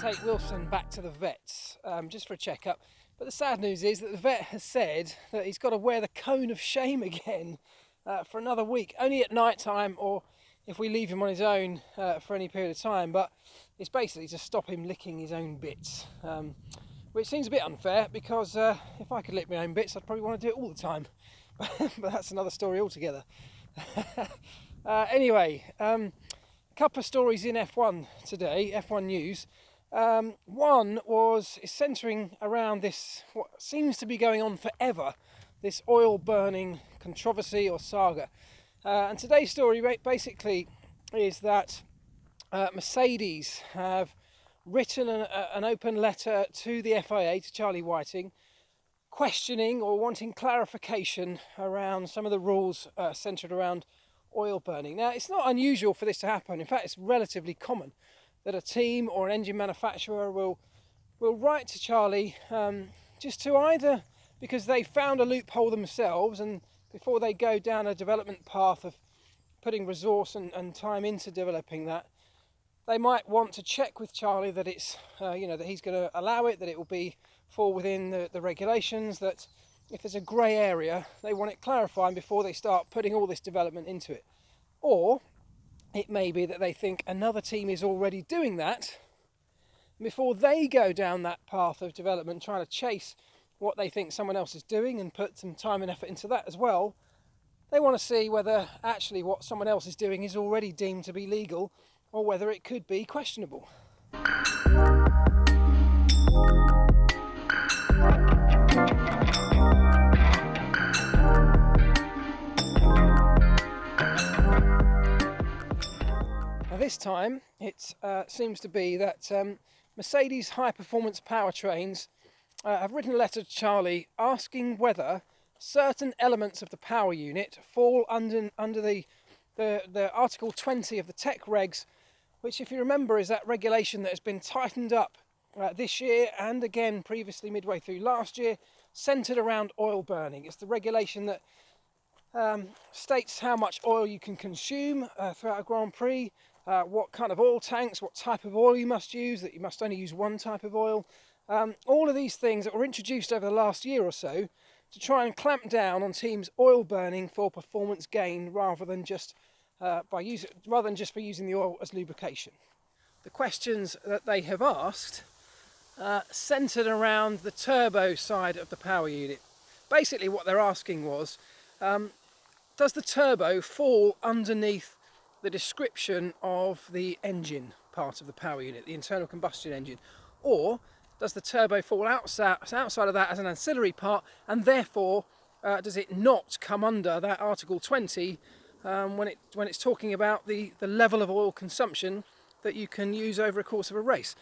take Wilson back to the vets just for a checkup. But the sad news is that the vet has said that he's got to wear the cone of shame again for another week, only at night time or if we leave him on his own for any period of time. But it's basically to stop him licking his own bits, which seems a bit unfair because if I could lick my own bits, I'd probably want to do it all the time. But that's another story altogether. Anyway, a couple of stories in F1 today, F1 news. One is centering around this, what seems to be going on forever, this oil burning controversy or saga. And today's story basically is that Mercedes have written an open letter to the FIA, to Charlie Whiting, questioning or wanting clarification around some of the rules centred around oil burning. Now, it's not unusual for this to happen. In fact, it's relatively common that a team or an engine manufacturer will write to Charlie just to either because they found a loophole themselves and before they go down a development path of putting resource and time into developing that, they might want to check with Charlie that it's that he's going to allow it, that it will fall within the regulations, that if there's a grey area, they want it clarifying before they start putting all this development into it. Or it may be that they think another team is already doing that. Before they go down that path of development, trying to chase what they think someone else is doing and put some time and effort into that as well, they want to see whether actually what someone else is doing is already deemed to be legal or whether it could be questionable. This time it seems to be that Mercedes high-performance powertrains have written a letter to Charlie asking whether certain elements of the power unit fall under the Article 20 of the tech regs, which, if you remember, is that regulation that has been tightened up this year and again previously midway through last year, centred around oil burning. It's the regulation that states how much oil you can consume throughout a Grand Prix, what kind of oil tanks, what type of oil you must use, that you must only use one type of oil. All of these things that were introduced over the last year or so to try and clamp down on teams oil burning for performance gain rather than just for using the oil as lubrication. The questions that they have asked centred around the turbo side of the power unit. Basically what they're asking was, does the turbo fall underneath the description of the engine part of the power unit, the internal combustion engine, or does the turbo fall outside of that as an ancillary part, and therefore does it not come under that Article 20 when it's talking about the level of oil consumption that you can use over a course of a race?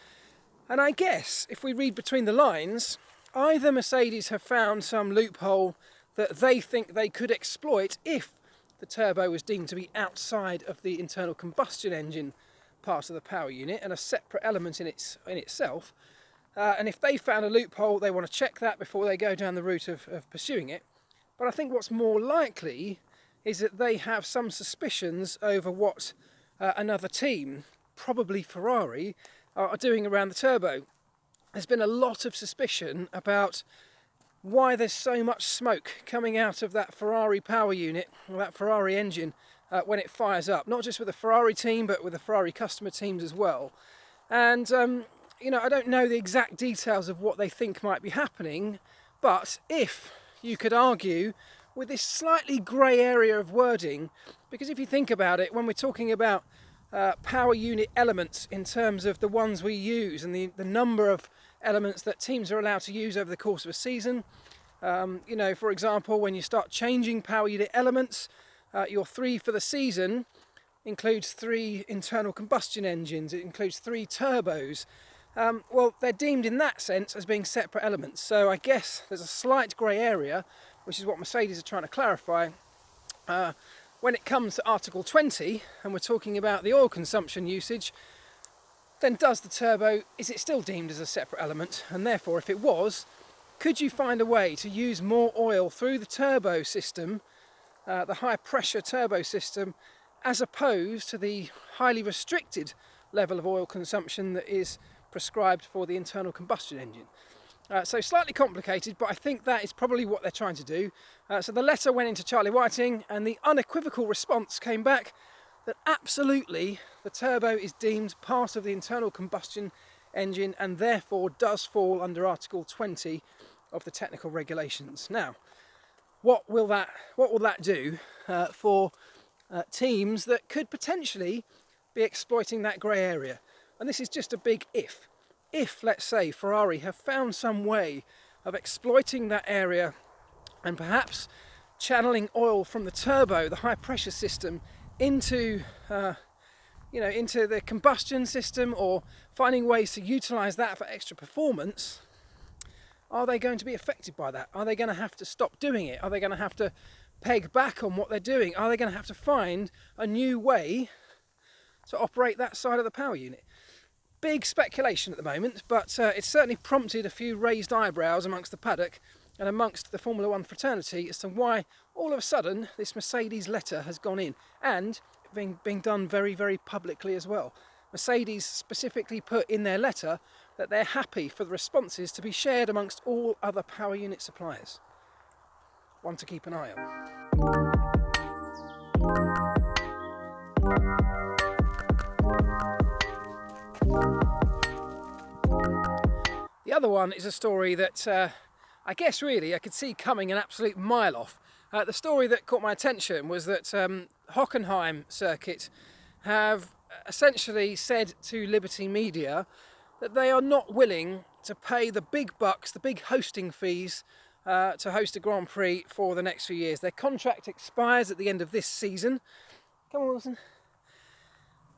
And I guess if we read between the lines, either Mercedes have found some loophole that they think they could exploit if the turbo was deemed to be outside of the internal combustion engine part of the power unit and a separate element in itself. And if they found a loophole, they want to check that before they go down the route of pursuing it. But I think what's more likely is that they have some suspicions over what another team, probably Ferrari, are doing around the turbo. There's been a lot of suspicion about why there's so much smoke coming out of that Ferrari power unit, or that Ferrari engine, when it fires up. Not just with the Ferrari team, but with the Ferrari customer teams as well. And, I don't know the exact details of what they think might be happening, but if you could argue with this slightly grey area of wording, because if you think about it, when we're talking about power unit elements in terms of the ones we use and the number of elements that teams are allowed to use over the course of a season. For example, when you start changing power unit elements, your 3 for the season includes 3 internal combustion engines, it includes 3 turbos. Well, they're deemed in that sense as being separate elements. So I guess there's a slight grey area, which is what Mercedes are trying to clarify. When it comes to Article 20, and we're talking about the oil consumption usage, then does the turbo, is it still deemed as a separate element? And therefore, if it was, could you find a way to use more oil through the turbo system, the high pressure turbo system, as opposed to the highly restricted level of oil consumption that is prescribed for the internal combustion engine. So slightly complicated, but I think that is probably what they're trying to do. So the letter went into Charlie Whiting, and the unequivocal response came back that absolutely the turbo is deemed part of the internal combustion engine and therefore does fall under Article 20 of the technical regulations. Now, what will that do for teams that could potentially be exploiting that grey area? And this is just a big if. If, let's say, Ferrari have found some way of exploiting that area and perhaps channeling oil from the turbo, the high pressure system, into into the combustion system, or finding ways to utilise that for extra performance, are they going to be affected by that? Are they going to have to stop doing it? Are they going to have to peg back on what they're doing? Are they going to have to find a new way to operate that side of the power unit? Big speculation at the moment, but it's certainly prompted a few raised eyebrows amongst the paddock and amongst the Formula One fraternity as to why all of a sudden this Mercedes letter has gone in, and being done very, very publicly as well. Mercedes specifically put in their letter that they're happy for the responses to be shared amongst all other power unit suppliers. One to keep an eye on. The other one is a story that I guess really I could see coming an absolute mile off. The story that caught my attention was that Hockenheim circuit have essentially said to Liberty Media that they are not willing to pay the big bucks, the big hosting fees to host a Grand Prix for the next few years. Their contract expires at the end of this season. Come on, Wilson.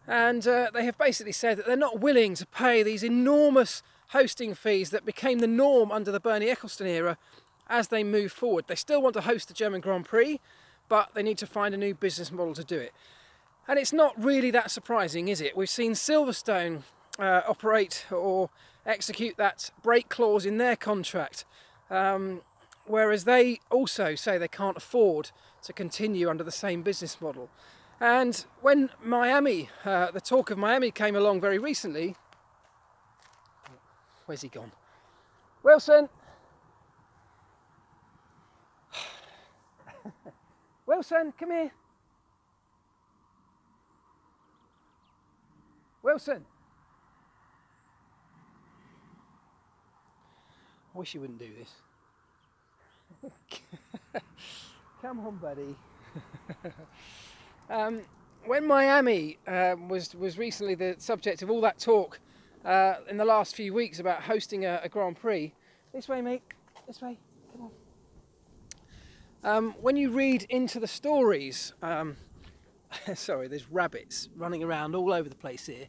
And they have basically said that they're not willing to pay these enormous hosting fees that became the norm under the Bernie Ecclestone era as they move forward. They still want to host the German Grand Prix, but they need to find a new business model to do it. And it's not really that surprising, is it? We've seen Silverstone operate or execute that break clause in their contract, whereas they also say they can't afford to continue under the same business model. And when Miami, the talk of Miami came along very recently, where's he gone? Wilson! Wilson, come here. Wilson. I wish you wouldn't do this. Come on, buddy. When Miami was recently the subject of all that talk in the last few weeks about hosting a Grand Prix. This way, mate. This way. Come on. When you read into the stories, sorry, there's rabbits running around all over the place here,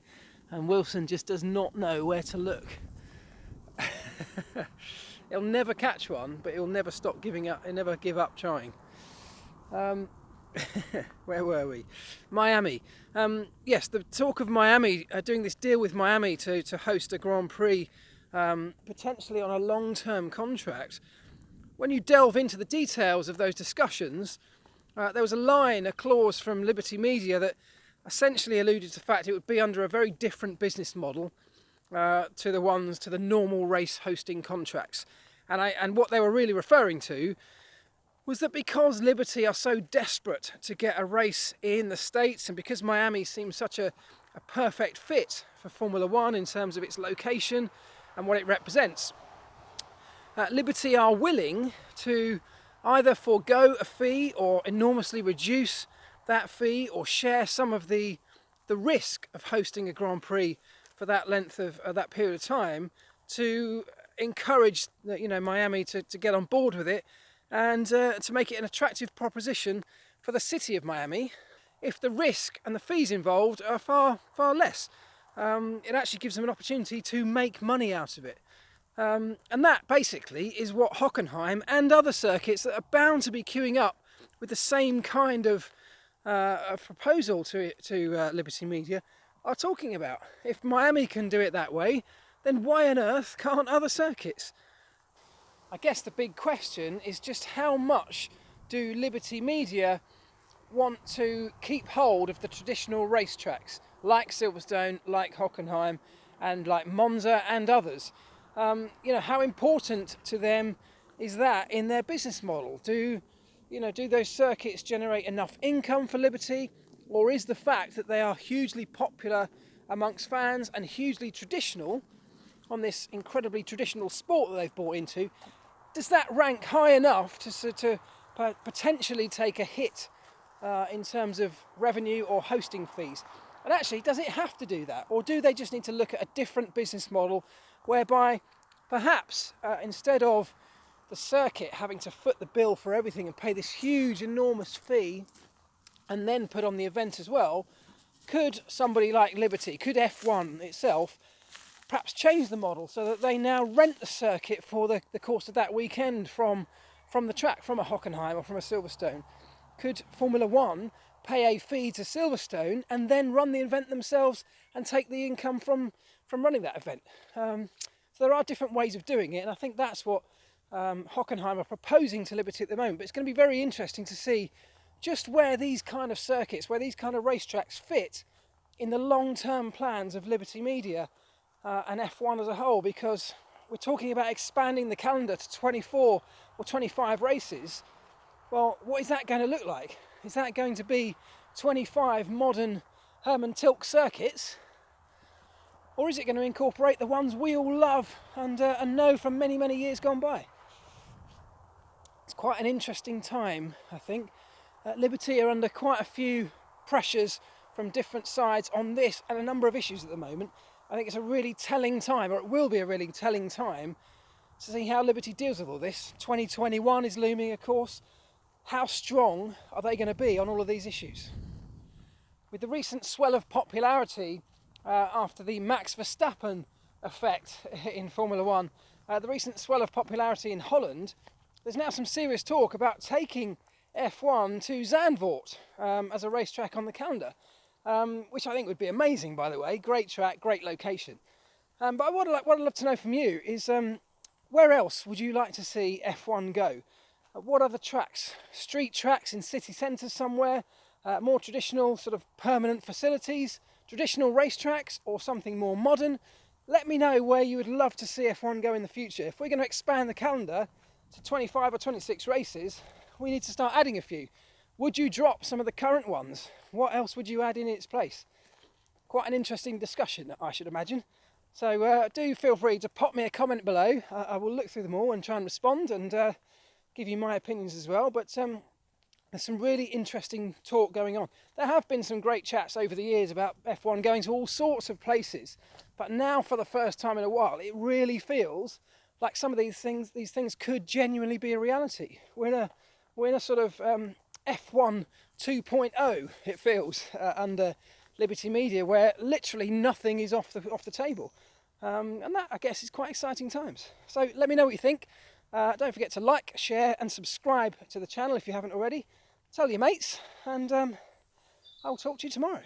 and Wilson just does not know where to look. He'll never catch one, but he'll never stop giving up. He'll never give up trying. Where were we? Miami. Yes, the talk of Miami, doing this deal with Miami to host a Grand Prix, potentially on a long-term contract. When you delve into the details of those discussions, there was a clause from Liberty Media that essentially alluded to the fact it would be under a very different business model to the normal race hosting contracts. And what they were really referring to was that because Liberty are so desperate to get a race in the States, and because Miami seems such a perfect fit for Formula One in terms of its location and what it represents, Liberty are willing to either forego a fee or enormously reduce that fee, or share some of the risk of hosting a Grand Prix for that length of that period of time, to encourage Miami to get on board with it, and to make it an attractive proposition for the city of Miami if the risk and the fees involved are far, far less. It actually gives them an opportunity to make money out of it. And that basically is what Hockenheim and other circuits that are bound to be queuing up with the same kind of proposal to Liberty Media are talking about. If Miami can do it that way, then why on earth can't other circuits? I guess the big question is just how much do Liberty Media want to keep hold of the traditional racetracks like Silverstone, like Hockenheim, and like Monza and others. You know, how important to them is that in their business model? Do those circuits generate enough income for Liberty, or is the fact that they are hugely popular amongst fans and hugely traditional on this incredibly traditional sport that they've bought into, does that rank high enough to potentially take a hit in terms of revenue or hosting fees? And actually, does it have to do that? Or do they just need to look at a different business model whereby perhaps instead of the circuit having to foot the bill for everything and pay this huge, enormous fee and then put on the event as well, could somebody like Liberty, could F1 itself perhaps change the model so that they now rent the circuit for the course of that weekend from the track, from a Hockenheim or from a Silverstone? Could Formula One pay a fee to Silverstone and then run the event themselves and take the income from running that event? So there are different ways of doing it, and I think that's what Hockenheim are proposing to Liberty at the moment. But it's going to be very interesting to see just where these kind of circuits, where these kind of racetracks fit in the long-term plans of Liberty Media and F1 as a whole, because we're talking about expanding the calendar to 24 or 25 races. Well, what is that going to look like? Is that going to be 25 modern Hermann Tilke circuits? Or is it going to incorporate the ones we all love and know from many, many years gone by? It's quite an interesting time, I think. Liberty are under quite a few pressures from different sides on this and a number of issues at the moment. I think it's a really telling time, or it will be a really telling time, to see how Liberty deals with all this. 2021 is looming, of course. How strong are they going to be on all of these issues? With the recent swell of popularity after the Max Verstappen effect in Formula One, the recent swell of popularity in Holland, there's now some serious talk about taking F1 to Zandvoort as a racetrack on the calendar, which I think would be amazing, by the way. Great track, great location. But what I'd love to know from you is where else would you like to see F1 go? What other tracks? Street tracks in city centres somewhere? More traditional sort of permanent facilities? Traditional racetracks? Or something more modern? Let me know where you would love to see F1 go in the future. If we're going to expand the calendar to 25 or 26 races, we need to start adding a few. Would you drop some of the current ones? What else would you add in its place? Quite an interesting discussion, I should imagine. So do feel free to pop me a comment below. I will look through them all and try and respond and give you my opinions as well. But there's some really interesting talk going on. There have been some great chats over the years about F1 going to all sorts of places. But now, for the first time in a while, it really feels like some of these things could genuinely be a reality. We're in a sort of F1 2.0, it feels, under Liberty Media, where literally nothing is off the table. And that, I guess, is quite exciting times. So let me know what you think. Don't forget to like, share and subscribe to the channel if you haven't already. Tell your mates, and I'll talk to you tomorrow.